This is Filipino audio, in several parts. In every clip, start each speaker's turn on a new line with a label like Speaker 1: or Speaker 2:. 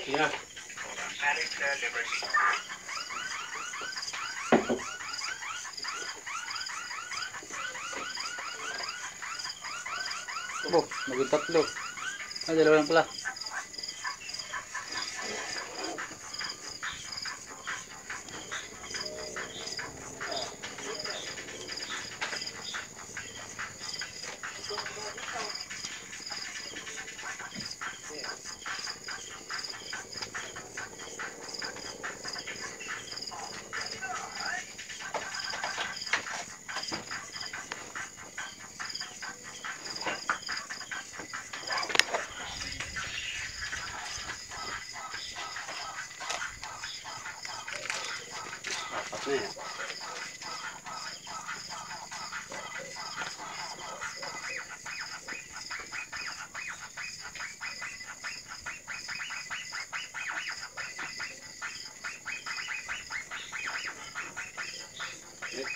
Speaker 1: Yeah.
Speaker 2: Oh, naging tatlo. Ay, dalawa lang pala.
Speaker 1: Apat na yan.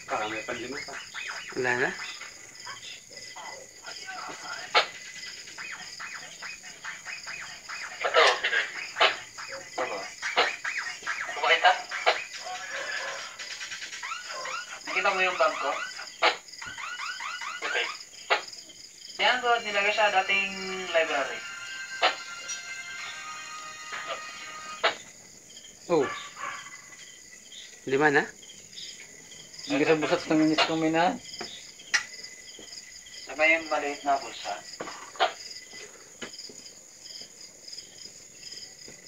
Speaker 1: Parang may panlima pa.
Speaker 3: Wala na?
Speaker 4: Ito, Pinoy. Kumakita? Nakita mo yung bag ko? Okay. Yan ko, nilagay sa dating library.
Speaker 2: Oh,
Speaker 3: Lima na?
Speaker 2: hindi sa busat ng minis kong minahan.
Speaker 4: Sabay yung maliit na bulsa.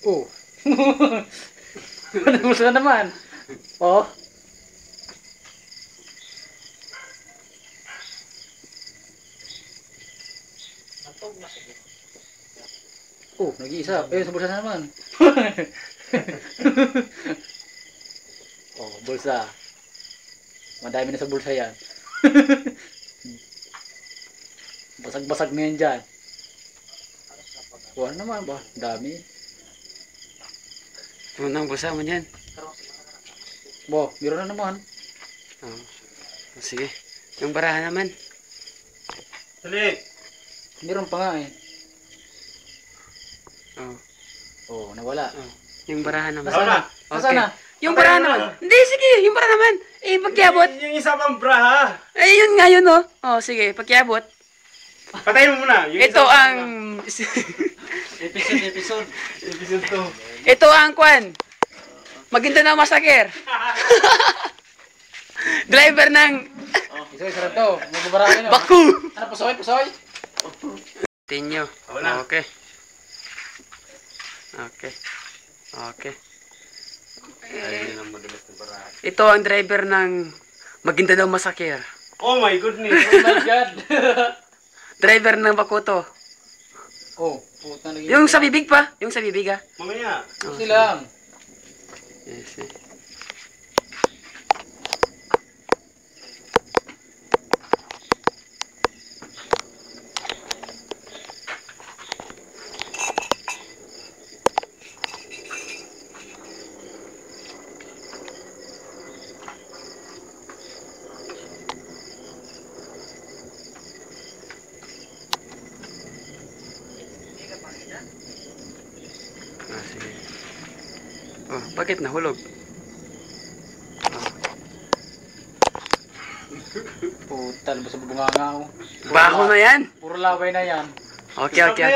Speaker 2: Oh. Ano gusto na naman? Oh. Oh, nag-iisa. Eh, sa bulsa na naman. Oh, bulsa. Madami na sa bulsa yan. Basag-basag na yan dyan. Ano naman ba? Dami.
Speaker 3: Unang busa mo dyan.
Speaker 2: Bo, meron na naman.
Speaker 3: Oh. Sige. Yung barahan naman.
Speaker 1: Dali!
Speaker 2: Meron pa nga eh.
Speaker 3: Oh.
Speaker 2: Oh, nawala.
Speaker 3: Oh. Yung barahan naman.
Speaker 1: Nasaan na?
Speaker 2: Nasaan na?
Speaker 3: Yung
Speaker 1: Patay
Speaker 3: barahan
Speaker 1: na.
Speaker 3: naman. Hindi, sige. Yung barahan naman. Eh, pagkiabot.
Speaker 1: Yung isa pang braha.
Speaker 3: Eh, yun nga yun, oh. Oh, sige. Pagkiabot.
Speaker 1: Patayin mo muna. Yung
Speaker 3: Ito
Speaker 1: isa pang
Speaker 3: ang...
Speaker 1: Episode 2.
Speaker 3: Ito ang kwan. Maguindanao Massacre. Driver ng
Speaker 2: Isa rin to. Magbabarangin o.
Speaker 3: Baku.
Speaker 2: Ano, pusoy, pusoy?
Speaker 3: Tinyo.
Speaker 1: Wala.
Speaker 3: Okay. Okay. Okay.
Speaker 1: Ayun ang madalas na braha.
Speaker 3: Ito ang driver ng Maguindanao Massacre.
Speaker 1: Oh my goodness.
Speaker 2: Oh my God.
Speaker 3: Driver ng Bakuto.
Speaker 2: Oh, puta naging...
Speaker 3: Yung sa bibig pa. Yung sa bibig, ah.
Speaker 1: Mamaya.
Speaker 3: Oh,
Speaker 2: Kasi lang.
Speaker 3: yes, eh. Ah, sige. Oh, bakit nahulog?
Speaker 2: Puta, labas sa bubunganga ako.
Speaker 3: Baho na yan.
Speaker 2: Puro laway na yan.
Speaker 3: Okay, okay.